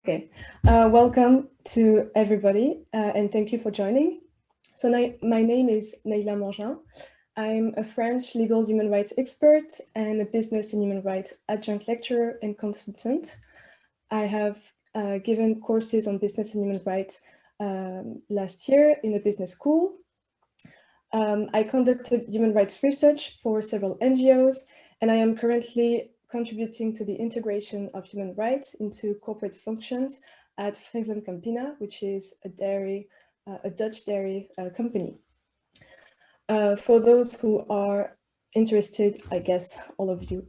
Okay, welcome to everybody, and thank you for joining. So my name is Neila Mangin. I'm a French legal human rights expert and a business and human rights adjunct lecturer and consultant. I have given courses on business and human rights last year in a business school. I conducted human rights research for several NGOs, and I am currently contributing to the integration of human rights into corporate functions at Friesen Campina, which is a Dutch dairy company. For those who are interested, I guess all of you,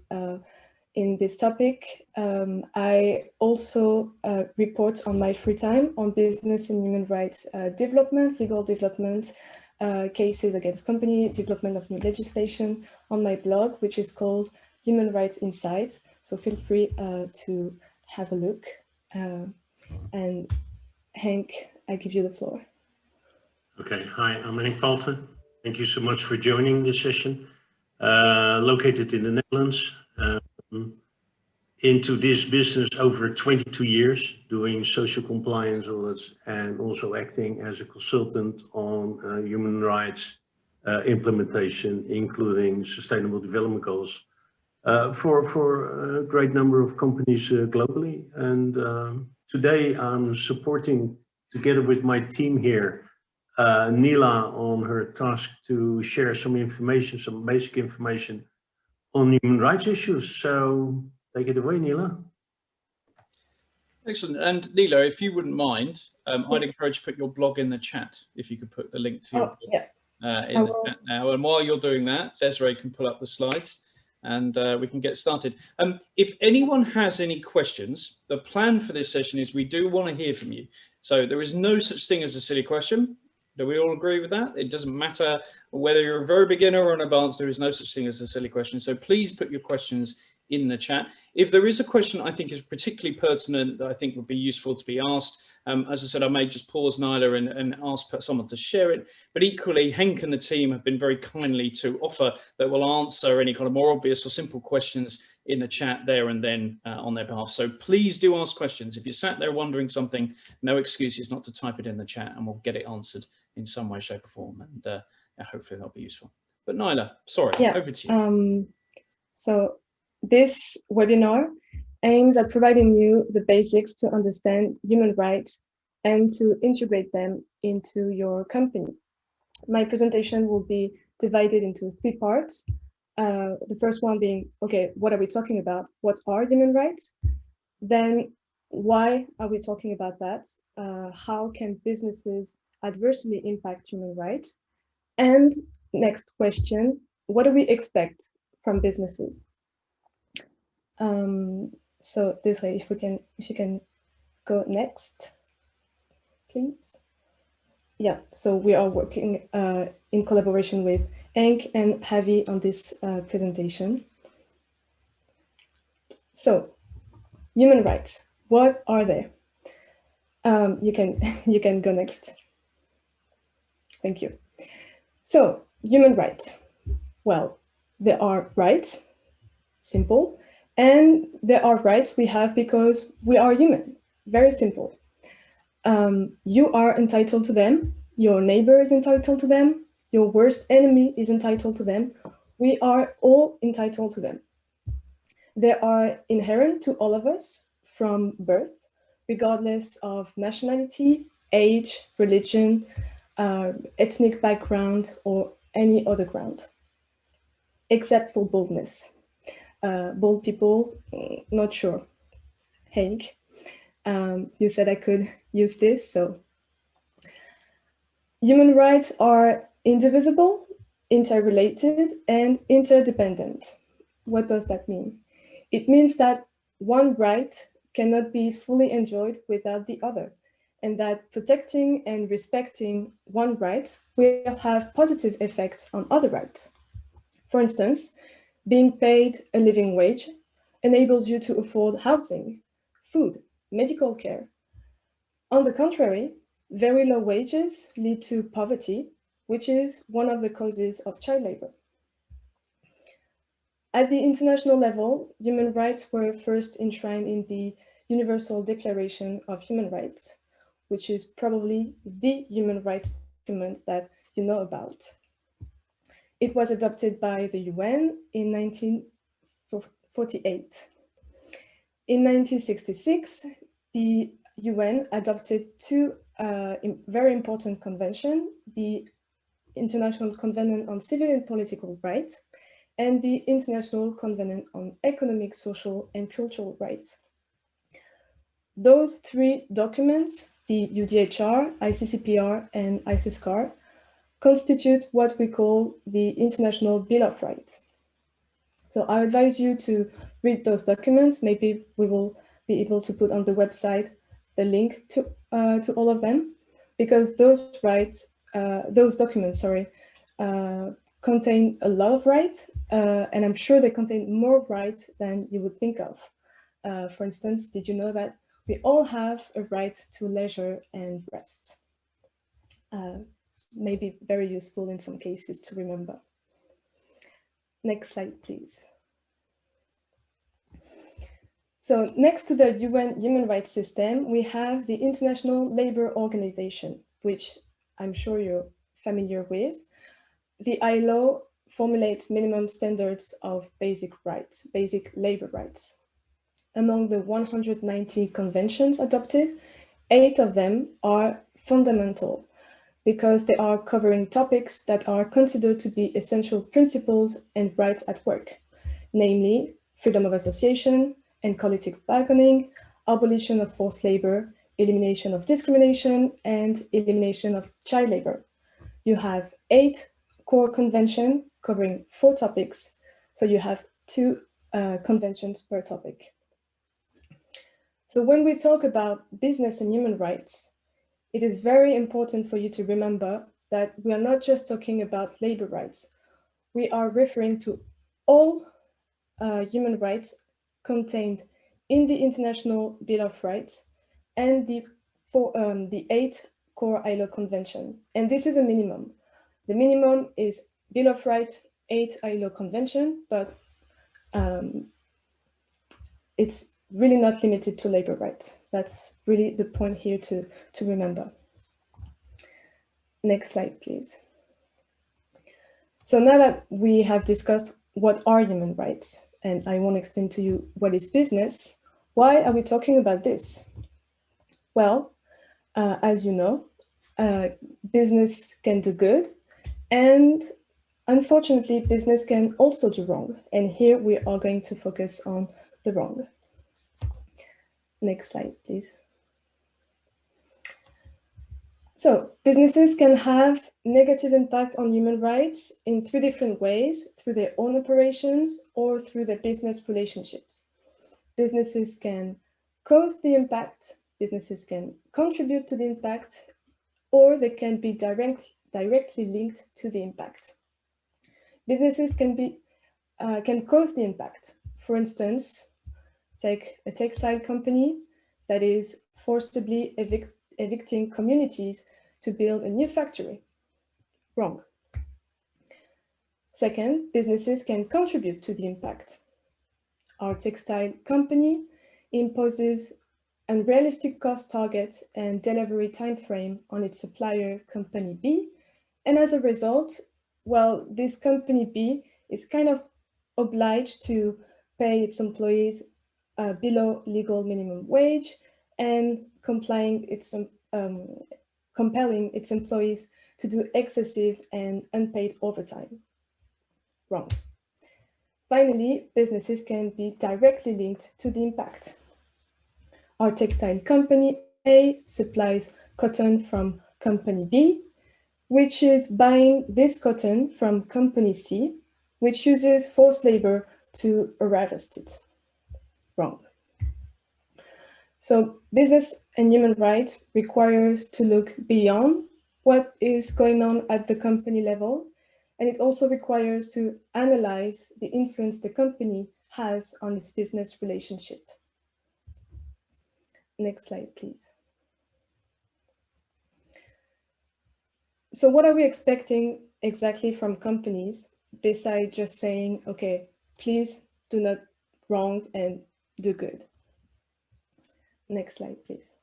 in this topic, I also report on my free time on business and human rights development, legal development, cases against company, development of new legislation on my blog, which is called Human Rights Insights. So feel free to have a look. And Henk, I give you the floor. Okay, hi, I'm Henk Palten. Thank you so much for joining this session. Located in the Netherlands, into this business over 22 years, doing social compliance audits and also acting as a consultant on human rights implementation, including sustainable development goals for a great number of companies globally. And today I'm supporting, together with my team here, Neila on her task to share some information, some basic information on human rights issues. So take it away, Neila. Excellent. And Neila, if you wouldn't mind, I'd encourage you to put your blog in the chat, if you could put the link to your blog in the chat now. And while you're doing that, Desiree can pull up the slides and we can get started. If anyone has any questions, the plan for this session is we do want to hear from you. So there is no such thing as a silly question. Do we all agree with that? It doesn't matter whether you're a very beginner or an advanced, there is no such thing as a silly question. So please put your questions in the chat. If there is a question I think is particularly pertinent that I think would be useful to be asked, as I said, I may just pause Neila and ask someone to share it. But equally, Henk and the team have been very kindly to offer that will answer any kind of more obvious or simple questions in the chat there and then on their behalf. So please do ask questions. If you're sat there wondering something, no excuses not to type it in the chat and we'll get it answered in some way, shape or form. And hopefully that'll be useful. But Neila, sorry, over to you. So this webinar aims at providing you the basics to understand human rights and to integrate them into your company. My presentation will be divided into 3 parts. The first one being, okay, what are we talking about? What are human rights? Then why are we talking about that? How can businesses adversely impact human rights? And next question, what do we expect from businesses? So Desiree, if you can go next, please. Yeah, so we are working in collaboration with Henk and Javi on this presentation. So, human rights, what are they? You can go next. Thank you. So, human rights. Well, there are rights, simple, and there are rights we have because we are human. Very simple. You are entitled to them. Your neighbor is entitled to them. Your worst enemy is entitled to them. We are all entitled to them. They are inherent to all of us from birth, regardless of nationality, age, religion, ethnic background, or any other ground, except for boldness. Bold people, not sure. Henk, you said I could use this, so. Human rights are indivisible, interrelated, and interdependent. What does that mean? It means that one right cannot be fully enjoyed without the other, and that protecting and respecting one right will have positive effects on other rights. For instance, being paid a living wage enables you to afford housing, food, medical care. On the contrary, very low wages lead to poverty, which is one of the causes of child labor. At the international level, human rights were first enshrined in the Universal Declaration of Human Rights, which is probably the human rights document that you know about. It was adopted by the UN in 1948. In 1966, the UN adopted two very important conventions, the International Covenant on Civil and Political Rights and the International Covenant on Economic, Social, and Cultural Rights. Those three documents, the UDHR, ICCPR, and ICSCR, constitute what we call the International Bill of Rights. So I advise you to read those documents. Maybe we will be able to put on the website the link to all of them, because those documents, contain a lot of rights, and I'm sure they contain more rights than you would think of. For instance, did you know that we all have a right to leisure and rest? Maybe very useful in some cases to remember. Next slide, please. So next to the UN human rights system, we have the International Labour Organization, which I'm sure you're familiar with. The ILO formulates minimum standards of basic rights, basic labor rights. Among the 190 conventions adopted, 8 of them are fundamental because they are covering topics that are considered to be essential principles and rights at work, namely freedom of association and collective bargaining, abolition of forced labor, elimination of discrimination, and elimination of child labor. You have 8 core conventions covering 4 topics, so you have 2 conventions per topic. So when we talk about business and human rights, it is very important for you to remember that we are not just talking about labor rights. We are referring to all human rights contained in the International Bill of Rights and the 8 core ILO convention. And this is a minimum. The minimum is Bill of Rights, 8 ILO convention, but it's really not limited to labor rights. That's really the point here to remember. Next slide, please. So now that we have discussed what are human rights, and I want to explain to you what is business, why are we talking about this? Well, as you know, business can do good, and unfortunately, business can also do wrong. And here we are going to focus on the wrong. Next slide, please. So businesses can have negative impact on human rights in 3 different ways: through their own operations or through their business relationships. Businesses can cause the impact, businesses can contribute to the impact, or they can be directly linked to the impact. Businesses can cause the impact. For instance, take a textile company that is forcibly evicting communities to build a new factory. Wrong. Second, businesses can contribute to the impact. Our textile company imposes unrealistic cost targets and delivery timeframe on its supplier, company B, and as a result, well, this company B is kind of obliged to pay its employees below legal minimum wage and compelling its employees to do excessive and unpaid overtime. Wrong. Finally, businesses can be directly linked to the impact. Our textile company A supplies cotton from company B, which is buying this cotton from company C, which uses forced labor to harvest it. Wrong. So business and human rights requires to look beyond what is going on at the company level, and it also requires to analyze the influence the company has on its business relationship. Next slide, please. So what are we expecting exactly from companies besides just saying, okay, please do not wrong and do good? Next slide, please.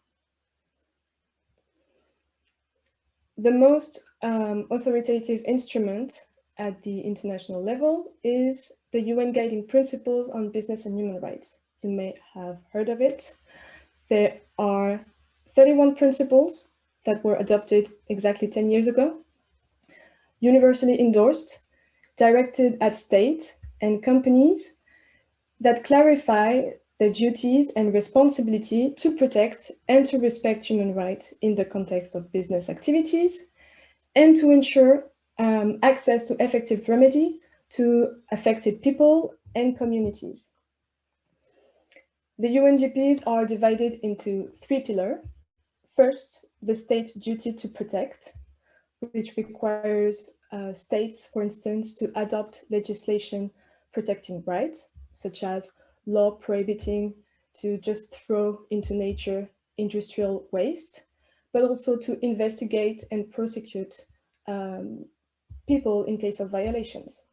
The most authoritative instrument at the international level is the UN Guiding Principles on Business and Human Rights. You may have heard of it. There are 31 principles that were adopted exactly 10 years ago, universally endorsed, directed at state and companies that clarify the duties and responsibility to protect and to respect human rights in the context of business activities, and to ensure access to effective remedy to affected people and communities. The UNGPs are divided into 3 pillars. First, the state's duty to protect, which requires states, for instance, to adopt legislation protecting rights, such as law prohibiting to just throw into nature industrial waste, but also to investigate and prosecute people in case of violations.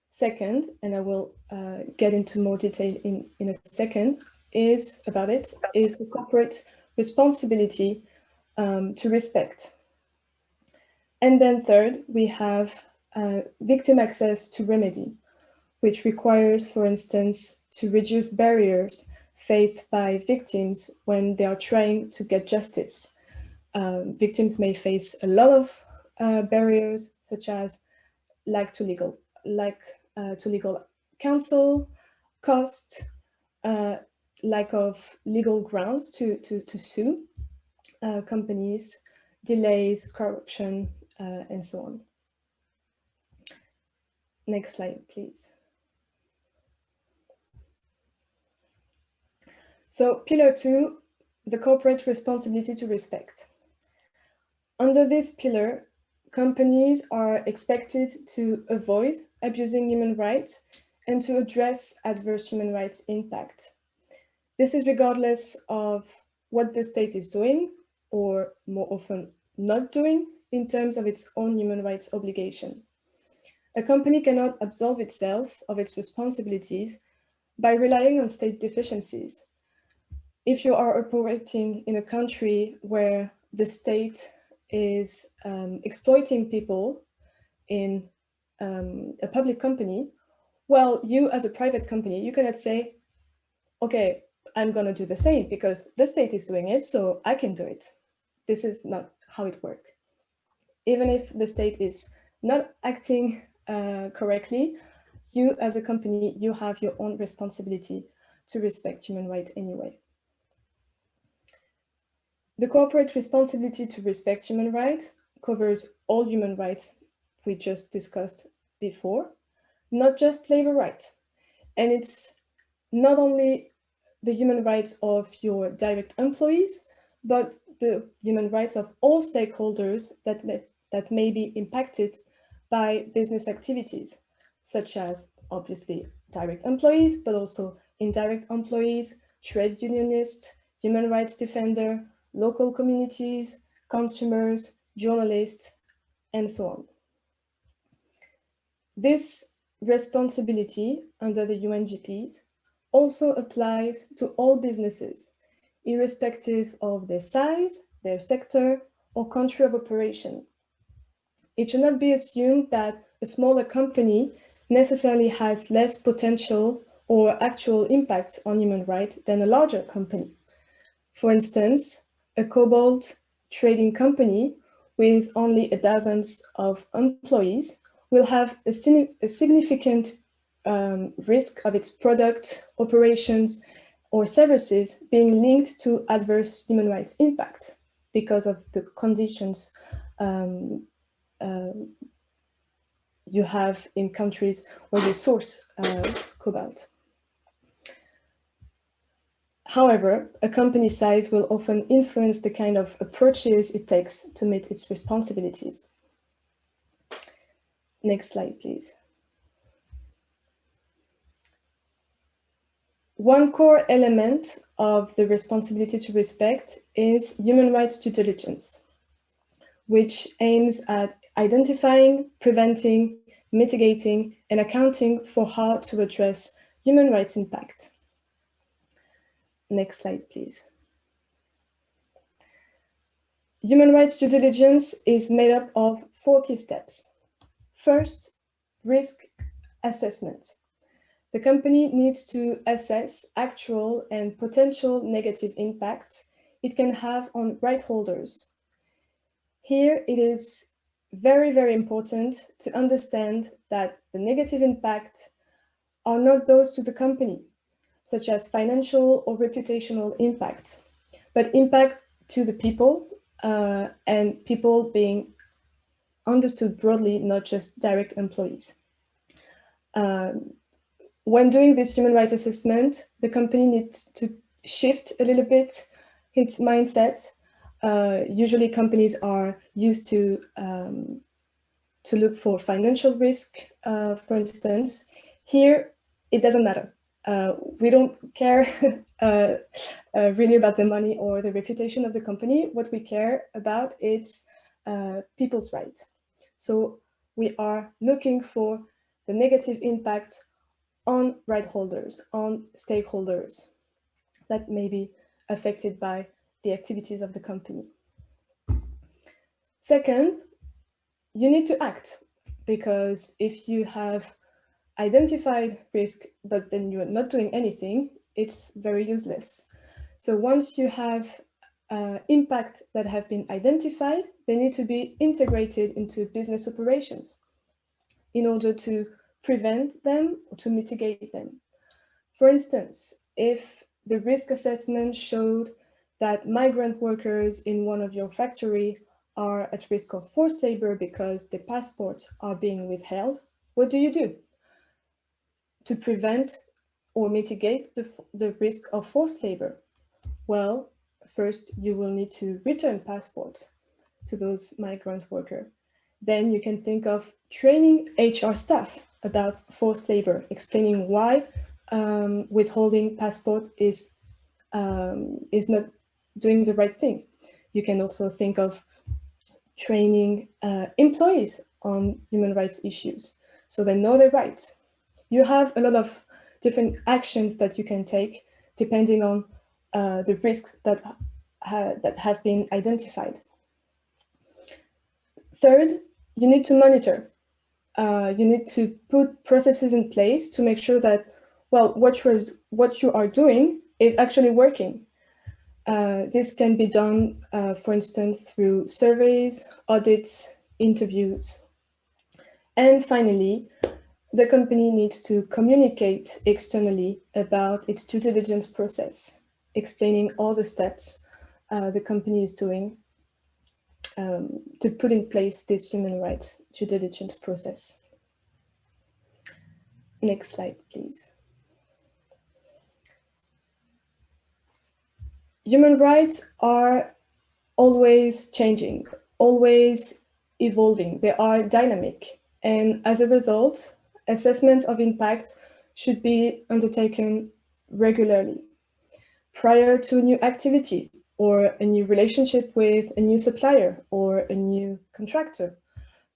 Second, and I will get into more detail in a second, is the corporate responsibility to respect. And then third, we have victim access to remedy, which requires, for instance, to reduce barriers faced by victims when they are trying to get justice. Victims may face a lot of barriers, such as lack to legal counsel, cost, lack of legal grounds to sue companies, delays, corruption, and so on. Next slide, please. So pillar 2, the corporate responsibility to respect. Under this pillar, companies are expected to avoid abusing human rights and to address adverse human rights impact. This is regardless of what the state is doing, or more often not doing, in terms of its own human rights obligation. A company cannot absolve itself of its responsibilities by relying on state deficiencies. If you are operating in a country where the state is exploiting people in a public company, well, you as a private company, you cannot say, okay, I'm going to do the same because the state is doing it, so I can do it. This is not how it works. Even if the state is not acting correctly, you as a company, you have your own responsibility to respect human rights anyway. The corporate responsibility to respect human rights covers all human rights we just discussed before, not just labor rights. And it's not only the human rights of your direct employees, but the human rights of all stakeholders that may be impacted by business activities, such as obviously direct employees, but also indirect employees, trade unionists, human rights defender, local communities, consumers, journalists, and so on. This responsibility under the UNGPs also applies to all businesses, irrespective of their size, their sector, or country of operation. It should not be assumed that a smaller company necessarily has less potential or actual impact on human rights than a larger company. For instance, a cobalt trading company with only a dozen of employees will have a significant risk of its product, operations, or services being linked to adverse human rights impact because of the conditions you have in countries where you source cobalt. However, a company's size will often influence the kind of approaches it takes to meet its responsibilities. Next slide, please. One core element of the responsibility to respect is human rights due diligence, which aims at identifying, preventing, mitigating, and accounting for how to address human rights impact. Next slide, please. Human rights due diligence is made up of 4 key steps. First, risk assessment. The company needs to assess actual and potential negative impact it can have on right holders. Here, it is very, very important to understand that the negative impact are not those to the company, such as financial or reputational impact, but impact to the people, and people being understood broadly, not just direct employees. When doing this human rights assessment, the company needs to shift a little bit its mindset. Usually companies are used to look for financial risk, for instance. Here, it doesn't matter. We don't care really about the money or the reputation of the company. What we care about is people's rights. So we are looking for the negative impact on right holders, on stakeholders that may be affected by the activities of the company. Second, you need to act, because if you have identified risk, but then you're not doing anything, it's very useless. So once you have impact that have been identified, they need to be integrated into business operations in order to prevent them or to mitigate them. For instance, if the risk assessment showed that migrant workers in one of your factories are at risk of forced labor because their passports are being withheld, what do you do to prevent or mitigate the risk of forced labor? Well, first you will need to return passports to those migrant workers. Then you can think of training HR staff about forced labor, explaining why withholding passport is not doing the right thing. You can also think of training employees on human rights issues so they know their rights. You have a lot of different actions that you can take depending on the risks that have been identified. Third, you need to monitor. You need to put processes in place to make sure that, well, what you are doing is actually working. This can be done, for instance, through surveys, audits, interviews. And finally, the company needs to communicate externally about its due diligence process, explaining all the steps the company is doing to put in place this human rights due diligence process. Next slide, please. Human rights are always changing, always evolving. They are dynamic. And as a result, assessments of impact should be undertaken regularly. Prior to new activity or a new relationship with a new supplier or a new contractor,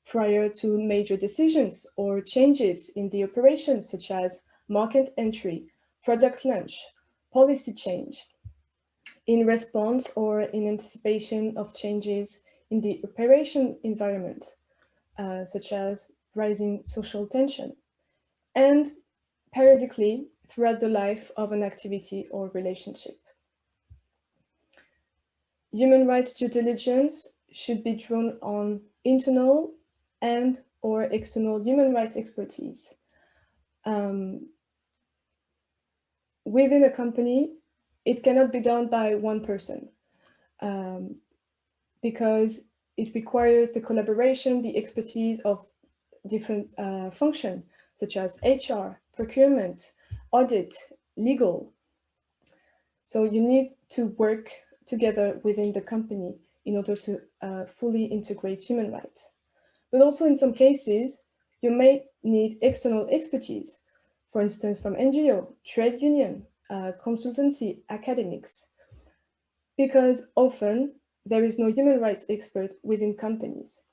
prior to major decisions or changes in the operations, such as market entry, product launch, policy change, in response or in anticipation of changes in the operation environment, such as rising social tension, and periodically throughout the life of an activity or relationship. Human rights due diligence should be drawn on internal and or external human rights expertise. Within a company, it cannot be done by one person because it requires the collaboration, the expertise of different functions, such as HR, procurement, audit, legal. So you need to work together within the company in order to fully integrate human rights. But also in some cases, you may need external expertise, for instance, from NGO, trade union, consultancy, academics, because often there is no human rights expert within companies.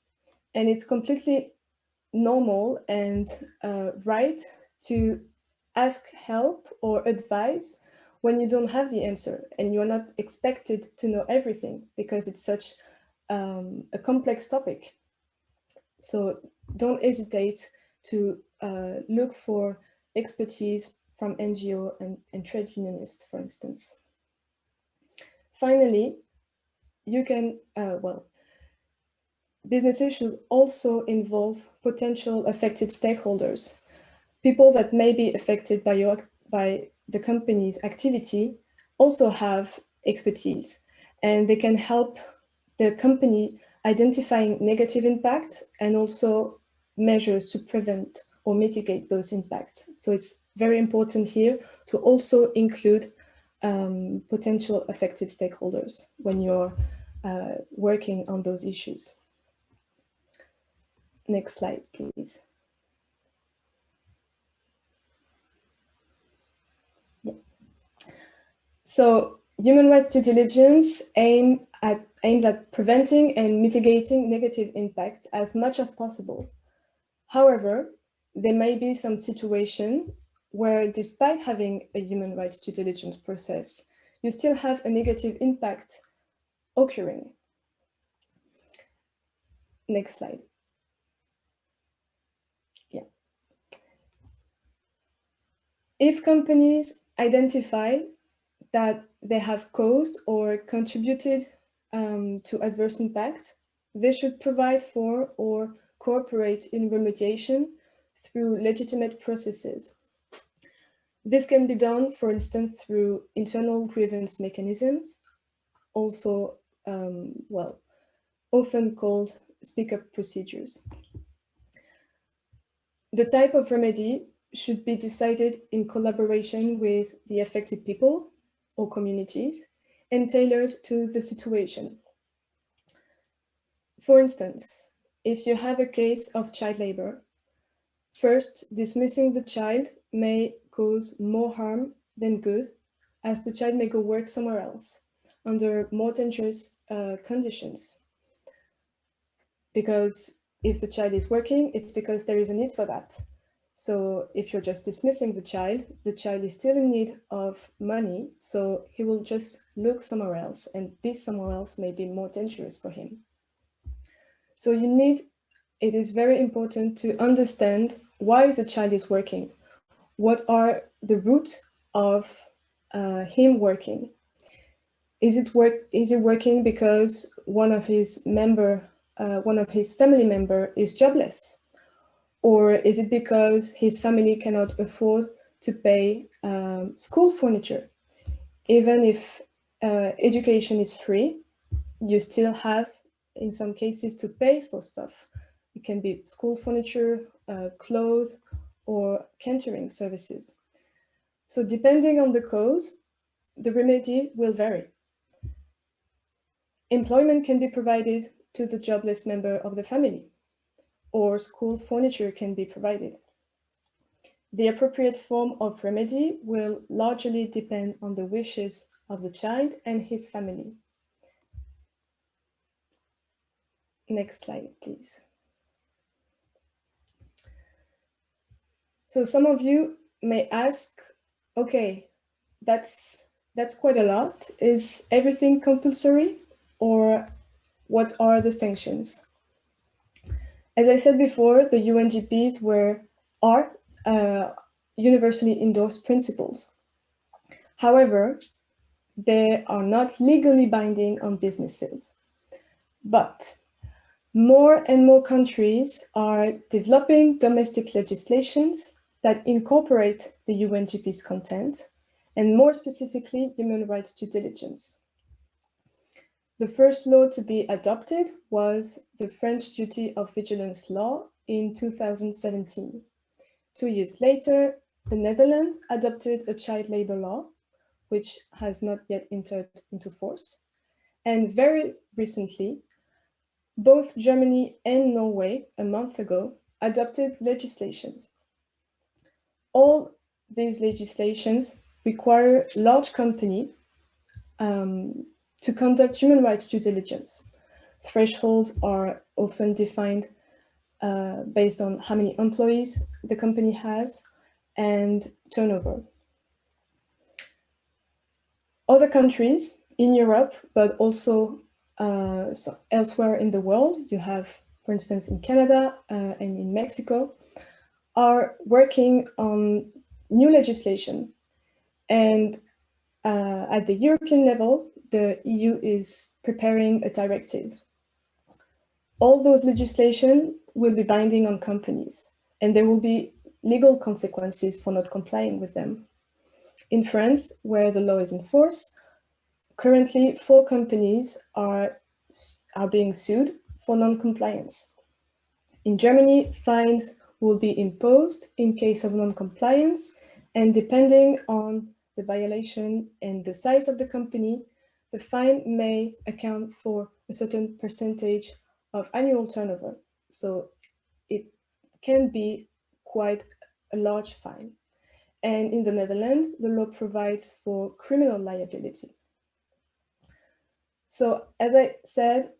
And it's completely normal and right to ask help or advice when you don't have the answer and you're not expected to know everything because it's such a complex topic. So don't hesitate to look for expertise from NGO and trade unionists, for instance. Finally, you can, businesses should also involve potential affected stakeholders, people that may be affected by the company's activity also have expertise, and they can help the company identifying negative impact and also measures to prevent or mitigate those impacts. So it's very important here to also include potential affected stakeholders when you're working on those issues. Next slide, please. Yeah. So human rights due diligence aims at preventing and mitigating negative impact as much as possible. However, there may be some situation where, despite having a human rights due diligence process, you still have a negative impact occurring. Next slide. Yeah. If companies identify that they have caused or contributed to adverse impacts, they should provide for or cooperate in remediation through legitimate processes. This can be done, for instance, through internal grievance mechanisms, also, often called speak-up procedures. The type of remedy should be decided in collaboration with the affected people or communities and tailored to the situation. For instance, if you have a case of child labor, first, dismissing the child may cause more harm than good, as the child may go work somewhere else under more dangerous conditions. Because if the child is working, it's because there is a need for that. So if you're just dismissing the child is still in need of money, so he will just look somewhere else, and this somewhere else may be more dangerous for him. So it is very important to understand why the child is working. What are the roots of him working? Is it working because one of his family member is jobless? Or is it because his family cannot afford to pay school furniture? Even if education is free, you still have, in some cases, to pay for stuff. It can be school furniture, clothes, or catering services. So depending on the cause, the remedy will vary. Employment can be provided to the jobless member of the family, or school furniture can be provided. The appropriate form of remedy will largely depend on the wishes of the child and his family. Next slide, please. So some of you may ask, okay, that's quite a lot. Is everything compulsory, or what are the sanctions? As I said before, the UNGPs are universally endorsed principles. However, they are not legally binding on businesses. But more and more countries are developing domestic legislations that incorporate the UNGP's content, and more specifically, human rights due diligence. The first law to be adopted was the French Duty of Vigilance law in 2017. 2 years later, the Netherlands adopted a child labor law, which has not yet entered into force. And very recently, both Germany and Norway, a month ago, adopted legislations. All these legislations require large companies to conduct human rights due diligence. Thresholds are often defined based on how many employees the company has and turnover. Other countries in Europe, but also so elsewhere in the world, you have, for instance, in Canada and in Mexico, are working on new legislation. And at the European level, the EU is preparing a directive. All those legislation will be binding on companies, and there will be legal consequences for not complying with them. In France, where the law is in force, currently 4 companies are being sued for non-compliance. In Germany, fines will be imposed in case of non-compliance, and depending on the violation and the size of the company, the fine may account for a certain percentage of annual turnover. So it can be quite a large fine. And in the Netherlands, the law provides for criminal liability. So as I said,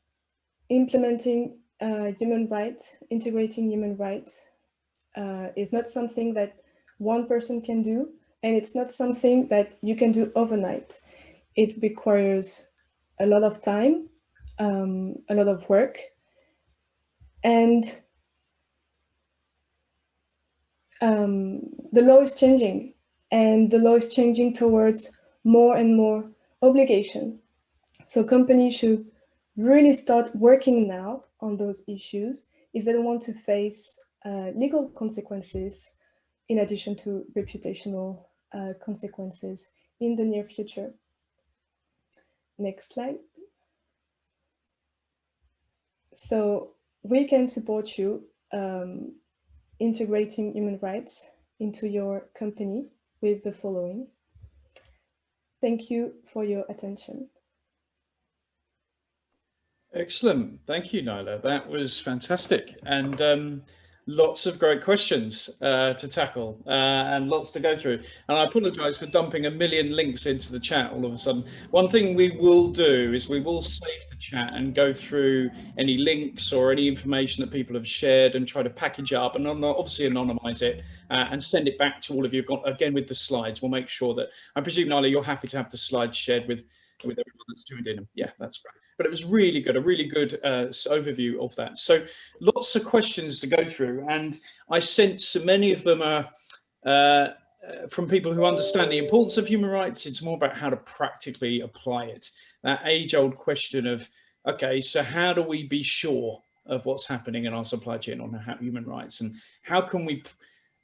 implementing human rights, integrating human rights is not something that one person can do, and it's not something that you can do overnight. It requires a lot of time, a lot of work, and the law is changing, and the law is changing towards more and more obligation. So companies should really start working now on those issues if they don't want to face legal consequences in addition to reputational consequences in the near future. Next slide. So we can support you integrating human rights into your company with the following. Thank you for your attention. Excellent. Thank you, Naila. That was fantastic. And lots of great questions to tackle and lots to go through. And I apologize for dumping a million links into the chat all of a sudden. One thing we will do is we will save the chat and go through any links or any information that people have shared and try to package it up and obviously anonymize it and send it back to all of you. Again, with the slides, we'll make sure that, I presume, Naila, you're happy to have the slides shared with everyone that's tuned in. Yeah, that's great. But it was really good, a really good overview of that. So lots of questions to go through, and I sense many of them are from people who understand the importance of human rights. It's more about how to practically apply it. That age-old question of, okay, so how do we be sure of what's happening in our supply chain on human rights, and how can we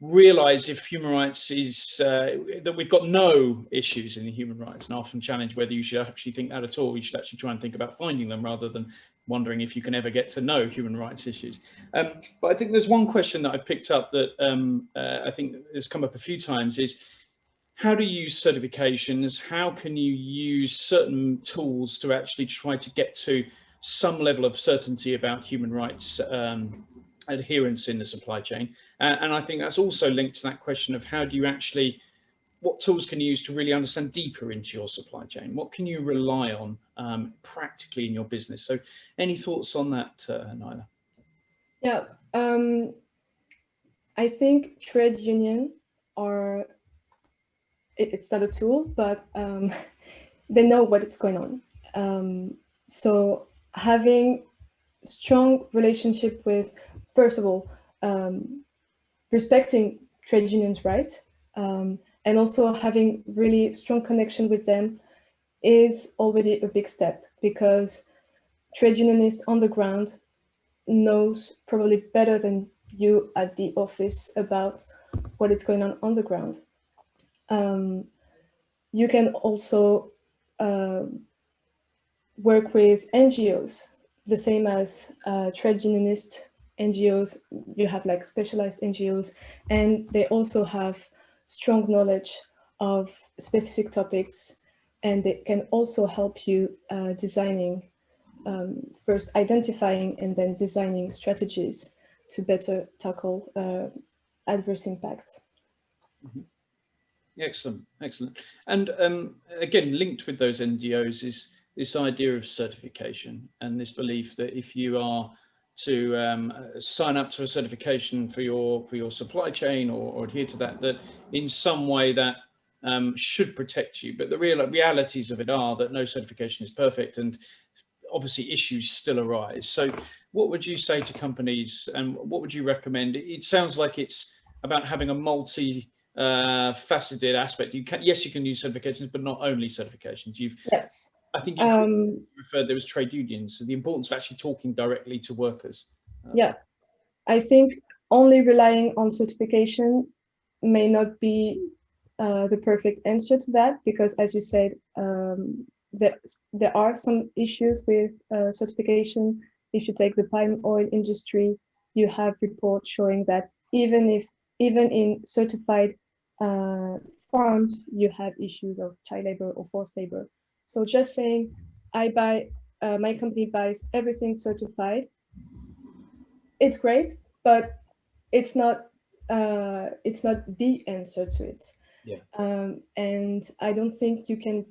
realize if human rights is that we've got no issues in the human rights, and often challenge whether you should actually think that at all. You should actually try and think about finding them rather than wondering if you can ever get to know human rights issues. But I think there's one question that I picked up that I think has come up a few times is, how do you use certifications? How can you use certain tools to actually try to get to some level of certainty about human rights adherence in the supply chain? And I think that's also linked to that question of how do you actually, what tools can you use to really understand deeper into your supply chain? What can you rely on practically in your business? So any thoughts on that, Naila? Yeah, I think trade unions are, it's not a tool, but they know what is going on. So having strong relationship with, first of all, respecting trade unions' rights, and also having really strong connection with them is already a big step, because trade unionists on the ground knows probably better than you at the office about what is going on the ground. You can also work with NGOs, the same as trade unionist NGOs. You have like specialized NGOs, and they also have strong knowledge of specific topics, and they can also help you designing, first identifying and then designing strategies to better tackle adverse impacts. Mm-hmm. Excellent, excellent. And again, linked with those NGOs is this idea of certification and this belief that if you are to sign up to a certification for your supply chain or adhere to that, that in some way that should protect you. But the realities of it are that no certification is perfect, and obviously issues still arise. So what would you say to companies, and what would you recommend? It sounds like it's about having a faceted aspect. Yes, you can use certifications, but not only certifications. Yes. I think you referred there was trade unions, so the importance of actually talking directly to workers. Yeah, I think only relying on certification may not be the perfect answer to that, because as you said, there are some issues with certification. If you take the palm oil industry, you have reports showing that even in certified farms, you have issues of child labor or forced labor. So just saying, my company buys everything certified, it's great, but it's not the answer to it. Yeah. And I don't think you can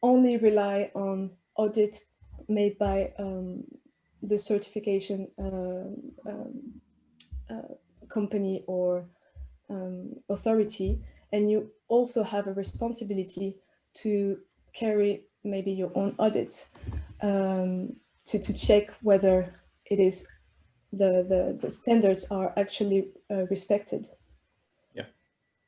only rely on audit made by the certification company or authority, and you also have a responsibility to carry maybe your own audits to check whether it is the standards are actually respected. Yeah,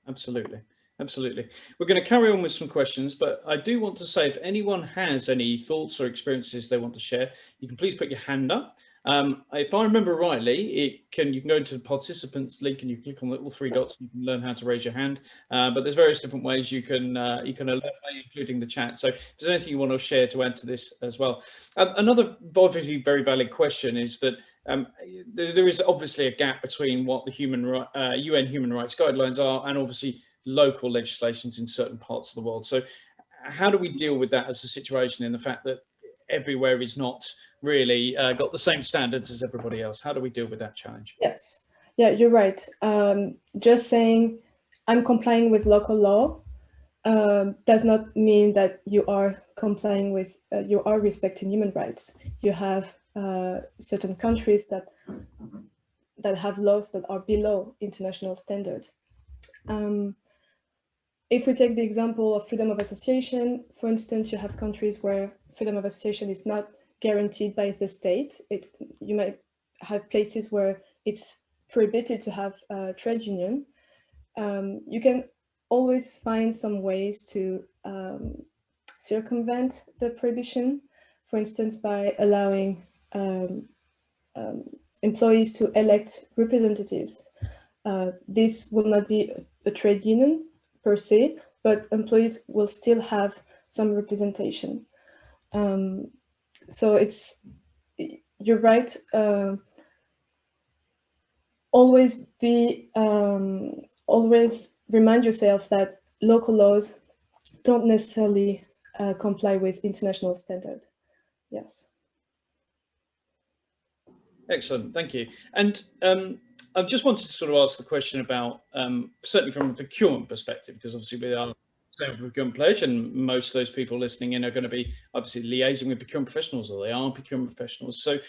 absolutely. Absolutely. We're going to carry on with some questions, but I do want to say if anyone has any thoughts or experiences they want to share, you can please put your hand up. If I remember rightly, you can go into the participants link and you click on the little three dots. You can learn how to raise your hand, but there's various different ways you can alert me, including the chat. So if there's anything you want to share to add to this as well. Another obviously very valid question is that there is obviously a gap between what the UN human rights guidelines are and obviously local legislations in certain parts of the world. So how do we deal with that as a situation, in the fact that everywhere is not really got the same standards as everybody else? How do we deal with that challenge? Yes, yeah, you're right. Just saying I'm complying with local law does not mean that you are complying with, you are respecting human rights. You have certain countries that have laws that are below international standards. If we take the example of freedom of association, for instance, you have countries where freedom of association is not guaranteed by the state. You might have places where it's prohibited to have a trade union. You can always find some ways to circumvent the prohibition, for instance, by allowing employees to elect representatives. This will not be a trade union per se, but employees will still have some representation. So you're right. Always remind yourself that local laws don't necessarily comply with international standard. Yes. Excellent, thank you. And I just wanted to sort of ask the question about, certainly from a procurement perspective, because obviously we are a procurement pledge, and most of those people listening in are going to be obviously liaising with procurement professionals, or they are procurement professionals. So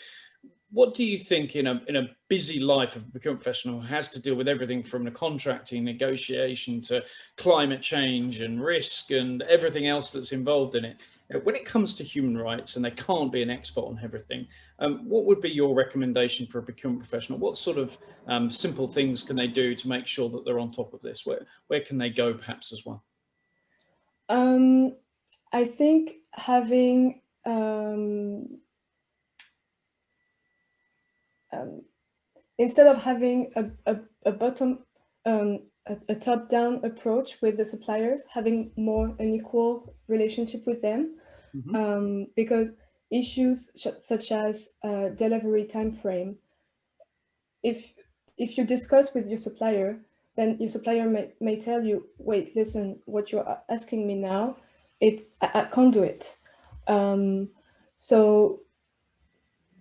what do you think in a busy life of a procurement professional who has to deal with everything from the contracting negotiation to climate change and risk and everything else that's involved in it? When it comes to human rights, and they can't be an expert on everything, what would be your recommendation for a procurement professional? What sort of simple things can they do to make sure that they're on top of this? Where can they go perhaps as well? I think having instead of having a bottom a top-down approach with the suppliers, having more an equal relationship with them, because issues such as delivery time frame, if you discuss with your supplier, then your supplier may tell you, wait, listen, what you're asking me now, I can't do it. So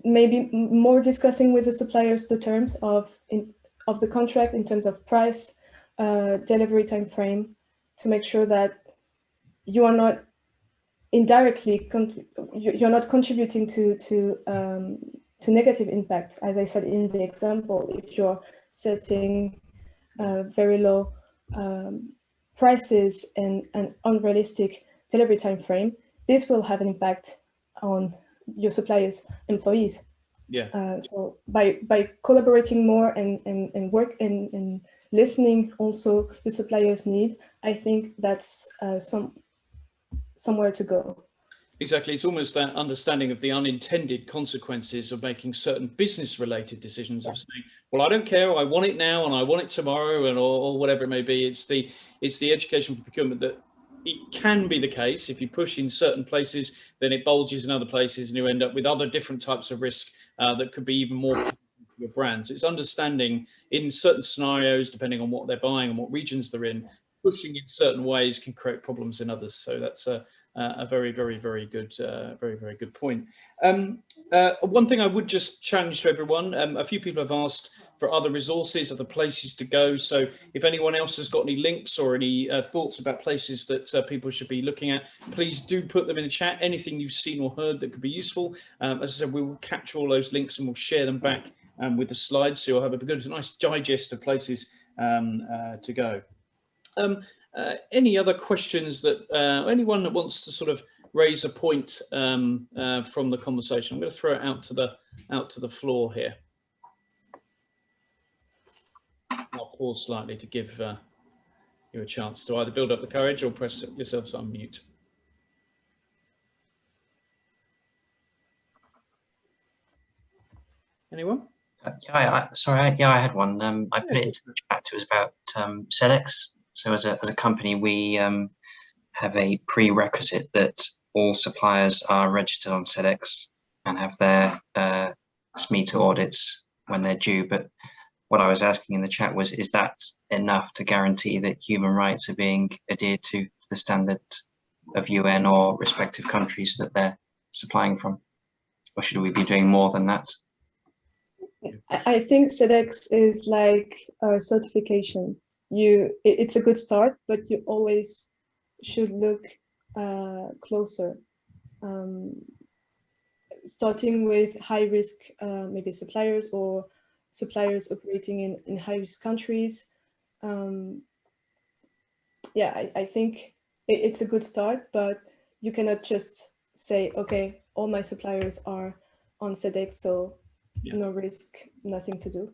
maybe more discussing with the suppliers the terms of the contract in terms of price, delivery time frame, to make sure that you are not indirectly you're not contributing to negative impact. As I said in the example, if you're setting very low prices and an unrealistic delivery time frame, this will have an impact on your suppliers' employees. Yeah. So by collaborating more and work and listening also your suppliers' need, I think that's somewhere to go. Exactly. It's almost that understanding of the unintended consequences of making certain business-related decisions, of saying, well, I don't care, I want it now and I want it tomorrow, and or whatever it may be. It's the education for procurement that it can be the case. If you push in certain places, then it bulges in other places, and you end up with other different types of risk that could be even more for your brands. It's understanding in certain scenarios, depending on what they're buying and what regions they're in, pushing in certain ways can create problems in others. So that's a very, very, very good, very good point. One thing I would just challenge to everyone, a few people have asked for other resources, other places to go. So if anyone else has got any links or any thoughts about places that people should be looking at, please do put them in the chat. Anything you've seen or heard that could be useful. As I said, we will capture all those links and we'll share them back with the slides. So you'll have a nice digest of places to go. Any other questions that anyone that wants to sort of raise a point from the conversation? I'm going to throw it out to the floor here. I'll pause slightly to give you a chance to either build up the courage or press yourselves on mute. Anyone? Sorry, I had one. I put it into the chat. It was about SEDEX. So as a company, we have a prerequisite that all suppliers are registered on SEDEX and have their SMETA audits when they're due. But what I was asking in the chat was, is that enough to guarantee that human rights are being adhered to the standard of UN or respective countries that they're supplying from? Or should we be doing more than that? I think SEDEX is like a certification. It's a good start, but you always should look closer. Starting with high risk, maybe suppliers or suppliers operating in high risk countries. Yeah, I think it's a good start, but you cannot just say, okay, all my suppliers are on SEDEX, so no risk, nothing to do.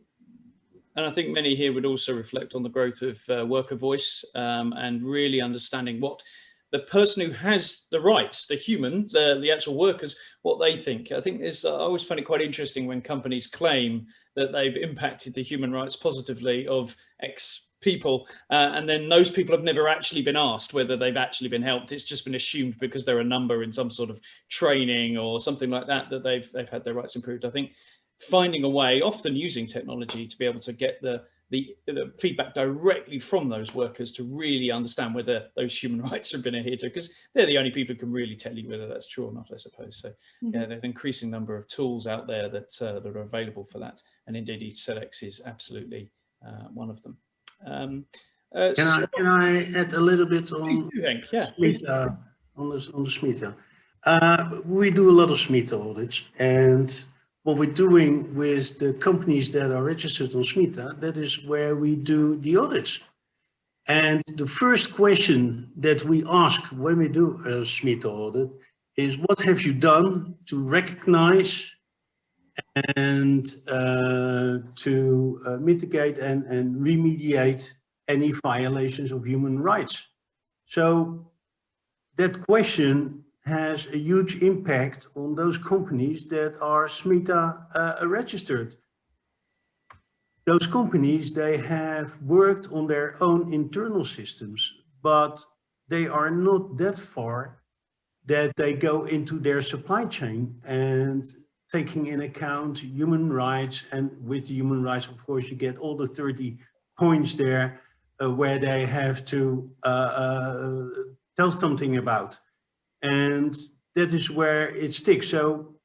And I think many here would also reflect on the growth of worker voice and really understanding what the person who has the rights, the human, the actual workers, what they think. I think I always find it quite interesting when companies claim that they've impacted the human rights positively of X people, and then those people have never actually been asked whether they've actually been helped. It's just been assumed because they're a number in some sort of training or something like that, that they've had their rights improved. I think finding a way, often using technology, to be able to get the feedback directly from those workers to really understand whether those human rights have been adhered to, because they're the only people who can really tell you whether that's true or not, I suppose. So yeah, there's an increasing number of tools out there that are available for that, and indeed SEDEX is absolutely one of them. Can I add a little bit on SMETA, on the SMETA? We do a lot of SMETA audits, and what we're doing with the companies that are registered on SMETA, that is where we do the audits. And the first question that we ask when we do a SMETA audit is, what have you done to recognize and to mitigate and remediate any violations of human rights? So that question has a huge impact on those companies that are SMETA registered. Those companies, they have worked on their own internal systems, but they are not that far that they go into their supply chain and taking in account human rights. And with the human rights, of course, you get all the 30 points there where they have to tell something about. And that is where it sticks. So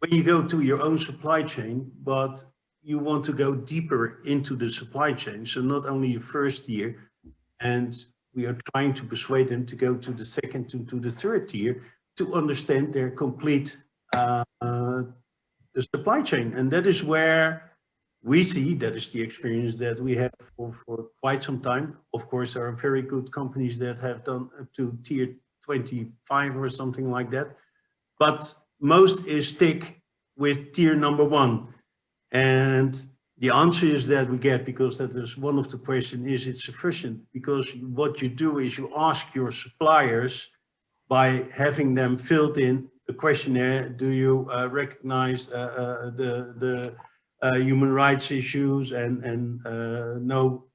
when you go to your own supply chain, but you want to go deeper into the supply chain, so not only your first tier, and we are trying to persuade them to go to the second to the third tier to understand their complete the supply chain. And that is where we see that is the experience that we have for quite some time. Of course, there are very good companies that have done up to tier 25 or something like that, but most is stick with tier number 1. And the answer is that we get, because that is one of the questions, is it sufficient? Because what you do is you ask your suppliers by having them filled in a questionnaire. Do you recognize the human rights issues and no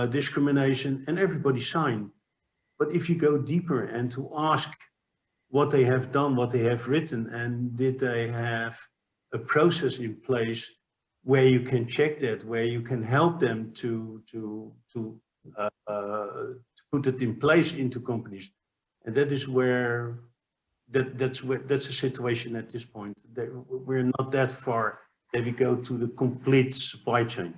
discrimination? And everybody sign. But if you go deeper and to ask what they have done, what they have written, and did they have a process in place where you can check that, where you can help them to put it in place into companies. And that is where that's a situation at this point. We're not that far that we go to the complete supply chain.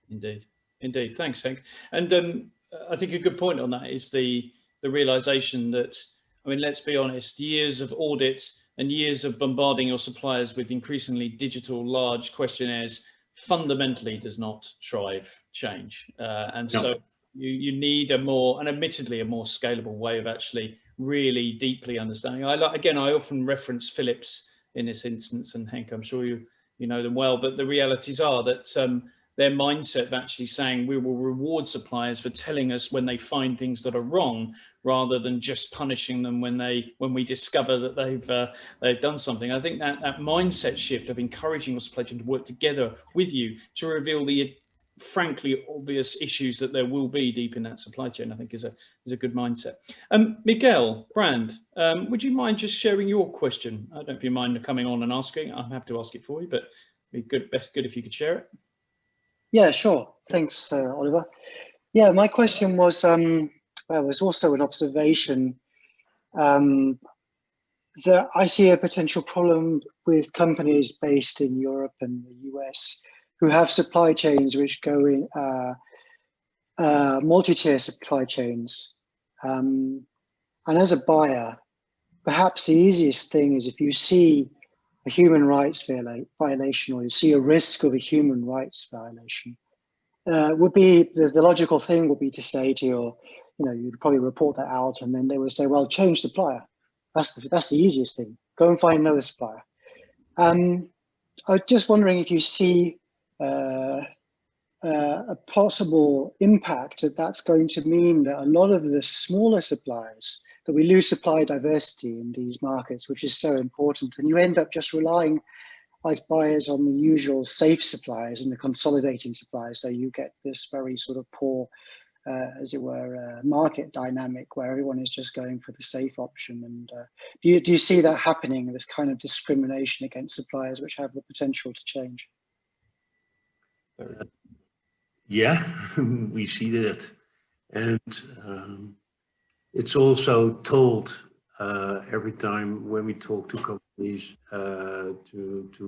Indeed, indeed. Thanks, Henk. And I think a good point on that is the realization that, I mean, let's be honest, years of audit and years of bombarding your suppliers with increasingly digital large questionnaires fundamentally does not drive change. And no. So you need a more, and admittedly a more scalable way of actually really deeply understanding. Again, I often reference Philips in this instance, and Henk, I'm sure you know them well, but the realities are that their mindset of actually saying we will reward suppliers for telling us when they find things that are wrong, rather than just punishing them when we discover that they've done something. I think that mindset shift of encouraging your supply chain to work together with you to reveal the frankly obvious issues that there will be deep in that supply chain, I think is a good mindset. Miguel Brand, would you mind just sharing your question? I don't know if you mind coming on and asking. I'm happy to ask it for you, but it'd be good if you could share it. Yeah, sure. Thanks, Oliver. Yeah, my question was, well, it was also an observation that I see a potential problem with companies based in Europe and the US who have supply chains which go in multi-tier supply chains. And as a buyer, perhaps the easiest thing is if you see a human rights violation, or you see a risk of a human rights violation, would be the logical thing would be to say to your, you'd probably report that out, and then they would say, well, change supplier. That's the easiest thing. Go and find another supplier. I was just wondering if you see a possible impact that's going to mean that a lot of the smaller suppliers, that we lose supply diversity in these markets, which is so important, and you end up just relying as buyers on the usual safe suppliers and the consolidating suppliers. So you get this very sort of poor, as it were, market dynamic where everyone is just going for the safe option. And do you see that happening, this kind of discrimination against suppliers which have the potential to change? Yeah, we see that. And it's also told every time when we talk to companies to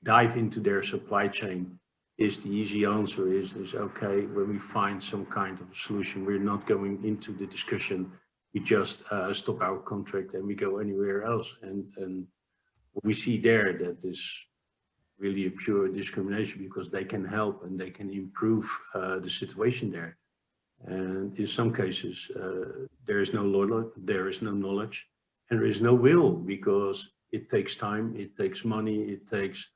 dive into their supply chain, is the easy answer is okay, when we find some kind of solution, we're not going into the discussion, we just stop our contract and we go anywhere else. And what we see there, that is really a pure discrimination, because they can help and they can improve the situation there. And in some cases, there is no knowledge, and there is no will, because it takes time, it takes money, it takes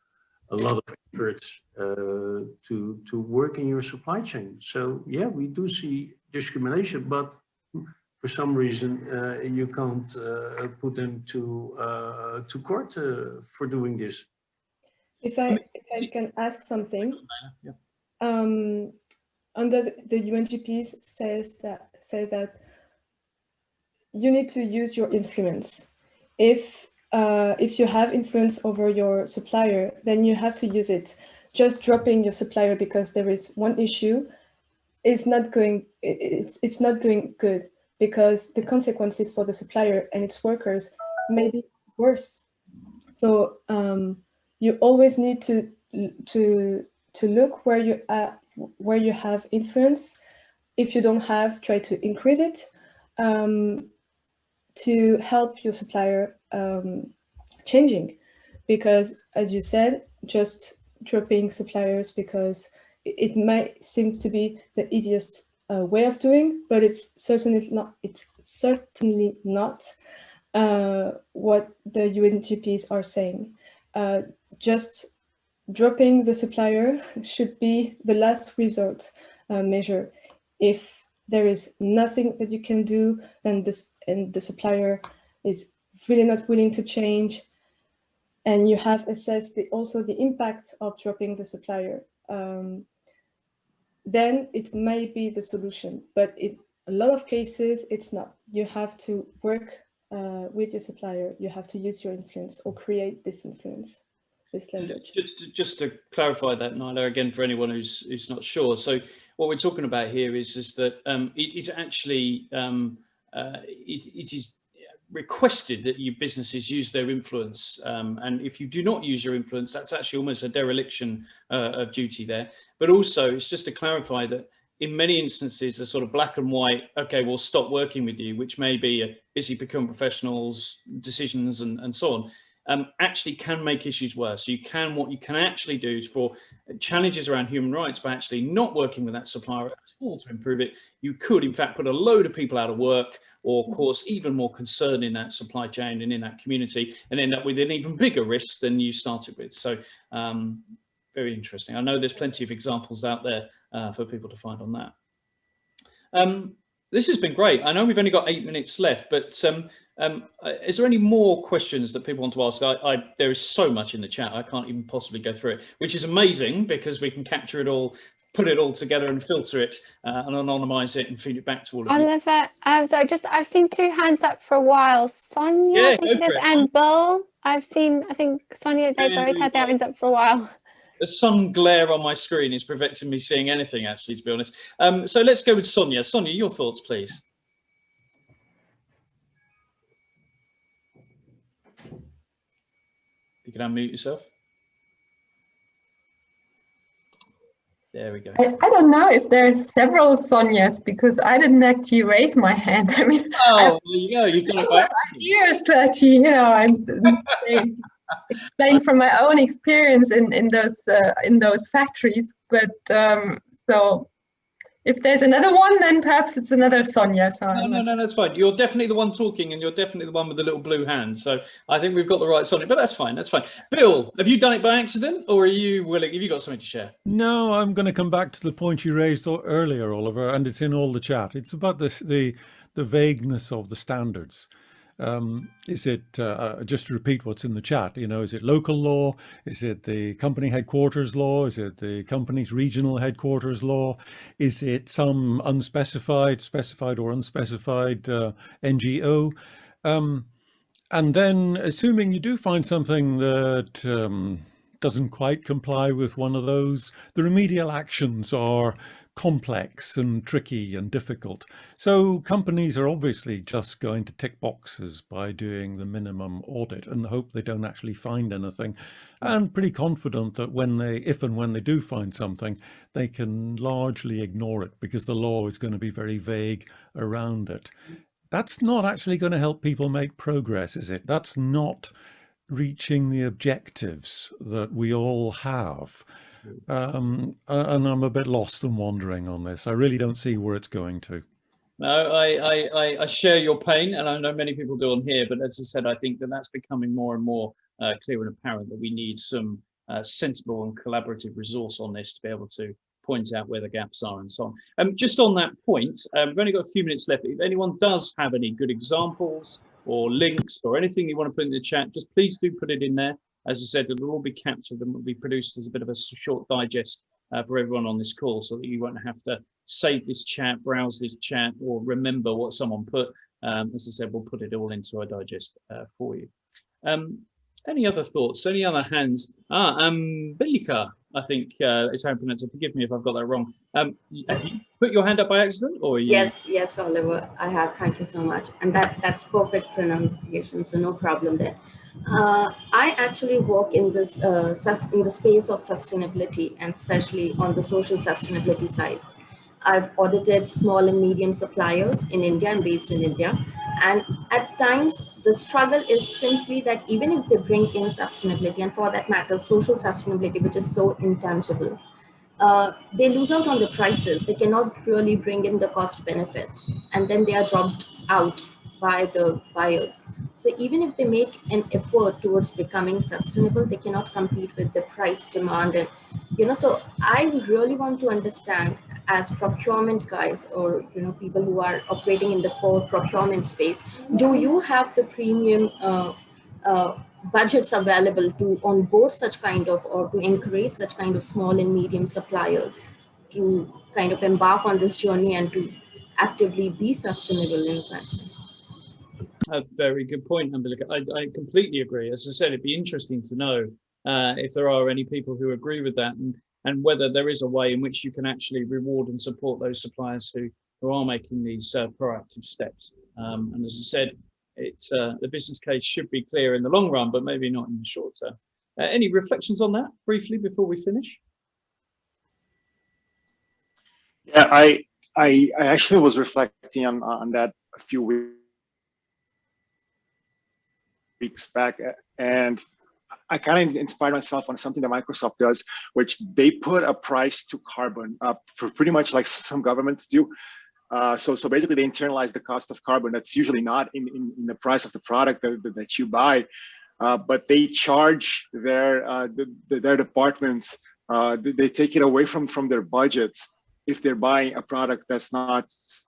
a lot of efforts to work in your supply chain. So yeah, we do see discrimination, but for some reason you can't put them to court for doing this. If I can ask something. Yeah. Under the UNGPs say that you need to use your influence. If you have influence over your supplier, then you have to use it. Just dropping your supplier because there is one issue is not going. It's not doing good, because the consequences for the supplier and its workers may be worse. So you always need to look where you are, where you have influence. If you don't have, try to increase it to help your supplier changing, because as you said, just dropping suppliers because it might seem to be the easiest way of doing, but it's certainly not. It's certainly not what the UNGPs are saying. Just dropping the supplier should be the last resort measure. If there is nothing that you can do, then the supplier is really not willing to change, and you have assessed also the impact of dropping the supplier, then it may be the solution. But in a lot of cases, it's not. You have to work with your supplier. You have to use your influence or create this influence. Just to clarify that, Naila, again, for anyone who's not sure. So what we're talking about here is that it is actually it is requested that your businesses use their influence, and if you do not use your influence, that's actually almost a dereliction of duty there. But also, it's just to clarify that in many instances, a sort of black and white, okay, we'll stop working with you, which may be a busy procurement professionals' decisions and so on. Actually can make issues worse. What you can actually do is for challenges around human rights by actually not working with that supplier at all to improve it, you could in fact put a load of people out of work or cause even more concern in that supply chain and in that community, and end up with an even bigger risk than you started with. So very interesting. I know there's plenty of examples out there for people to find on that. This has been great. I know we've only got 8 minutes left, but is there any more questions that people want to ask? There is so much in the chat, I can't even possibly go through it, which is amazing because we can capture it all, put it all together and filter it and anonymize it and feed it back to all of you. Oliver, so I've seen 2 hands up for a while. Sonia, I think it is, and Bill. I think Sonia, they both had their hands up for a while. The sun glare on my screen is preventing me seeing anything, actually, to be honest. So let's go with Sonia. Sonia, your thoughts, please. You can unmute yourself. There we go. I don't know if there's several Sonias because I didn't actually raise my hand. I mean, there you go. You've got it. Ideas to actually, and explain from my own experience in those factories. But so if there's another one, then perhaps it's another Sonia. So no, that's fine. You're definitely the one talking, and you're definitely the one with the little blue hand. So I think we've got the right Sonia, but that's fine. That's fine. Bill, have you done it by accident, or are you willing? Have you got something to share? No, I'm going to come back to the point you raised earlier, Oliver, and it's in all the chat. It's about the vagueness of the standards. Is it, just to repeat what's in the chat, is it local law? Is it the company headquarters law? Is it the company's regional headquarters law? Is it some unspecified, specified or unspecified NGO? And then assuming you do find something that doesn't quite comply with one of those, the remedial actions are complex and tricky and difficult. So companies are obviously just going to tick boxes by doing the minimum audit and hope they don't actually find anything, and pretty confident that if and when they do find something, they can largely ignore it because the law is going to be very vague around it. That's not actually going to help people make progress, is it? That's not reaching the objectives that we all have. And I'm a bit lost and wandering on this. I really don't see where it's going to. No, I share your pain, and I know many people do on here, but as I said, I think that's becoming more and more clear and apparent that we need some sensible and collaborative resource on this to be able to point out where the gaps are and so on. Just on that point, we've only got a few minutes left. If anyone does have any good examples or links or anything you want to put in the chat, just please do put it in there. As I said, it'll all be captured and will be produced as a bit of a short digest for everyone on this call, so that you won't have to save this chat, browse this chat, or remember what someone put. As I said, we'll put it all into a digest for you. Any other thoughts? Any other hands? Belika, I think is how I pronounce it. Forgive me if I've got that wrong. Have you put your hand up by accident, or you... Yes, Oliver, I have. Thank you so much. And that's perfect pronunciation, so no problem there. I actually work in this in the space of sustainability, and especially on the social sustainability side. I've audited small and medium suppliers in India. I'm based in India, And at times, the struggle is simply that even if they bring in sustainability, and for that matter, social sustainability, which is so intangible, they lose out on the prices. They cannot really bring in the cost benefits, and then they are dropped out by the buyers. So even if they make an effort towards becoming sustainable, they cannot compete with the price demand. And, so I really want to understand, as procurement guys, or, people who are operating in the core procurement space, do you have the premium budgets available to onboard such kind of, or to encourage such kind of small and medium suppliers to kind of embark on this journey and to actively be sustainable in fashion? A very good point, Ambilika. I completely agree. As I said, it'd be interesting to know if there are any people who agree with that, and whether there is a way in which you can actually reward and support those suppliers who are making these proactive steps. And as I said, the business case should be clear in the long run, but maybe not in the short term. Any reflections on that briefly before we finish? Yeah, I actually was reflecting on that a few weeks back, and I kind of inspired myself on something that Microsoft does, which they put a price to carbon for pretty much like some governments do. So basically they internalize the cost of carbon. That's usually not in the price of the product that you buy, but they charge their departments. They take it away from their budgets if they're buying a product that's not,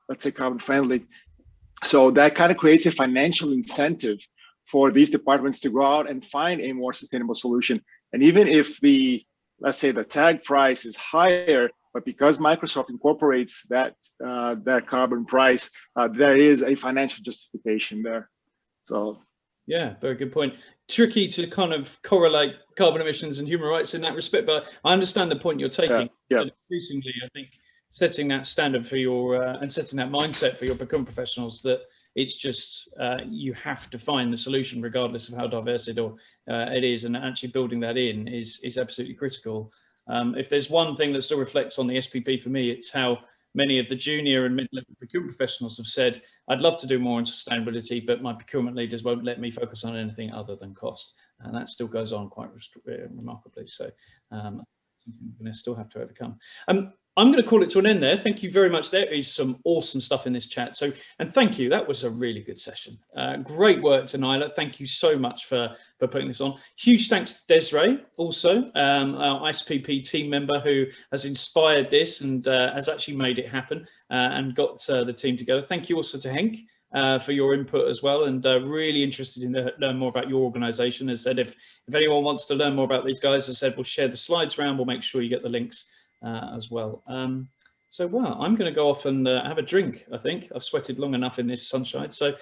let's say, carbon friendly. So that kind of creates a financial incentive for these departments to go out and find a more sustainable solution. And even if let's say the tag price is higher, but because Microsoft incorporates that carbon price, there is a financial justification there. So yeah, very good point. Tricky to kind of correlate carbon emissions and human rights in that respect, but I understand the point you're taking. Yeah. Increasingly, I think setting that standard for your and setting that mindset for your procurement professionals, that it's just you have to find the solution regardless of how diverse it is, and actually building that in is absolutely critical. If there's one thing that still reflects on the SPP for me, it's how many of the junior and mid-level procurement professionals have said, I'd love to do more on sustainability, but my procurement leaders won't let me focus on anything other than cost. And that still goes on quite remarkably. So something we're going to still have to overcome. I'm going to call it to an end there. Thank you very much. There is some awesome stuff in this chat. And thank you. That was a really good session. Great work to Naila. Thank you so much for putting this on. Huge thanks to Desiree, also, our ISPP team member who has inspired this and has actually made it happen and got the team together. Thank you also to Henk for your input as well, and really interested in learn more about your organisation. As I said, if anyone wants to learn more about these guys, as I said, we'll share the slides around. We'll make sure you get the links as well. Well, I'm going to go off and have a drink. I think I've sweated long enough in this sunshine. So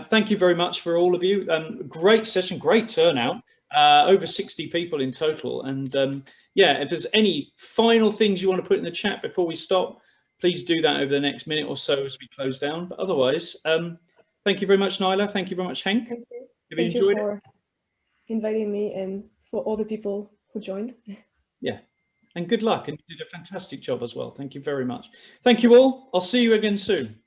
thank you very much for all of you. Great session, great turnout, over 60 people in total. And yeah, if there's any final things you want to put in the chat before we stop, please do that over the next minute or so as we close down. But otherwise, thank you very much, Naila. Thank you very much, Henk. Thank you. Thank you for inviting me and for all the people who joined. Yeah. And good luck, and you did a fantastic job as well. Thank you very much. Thank you all. I'll see you again soon.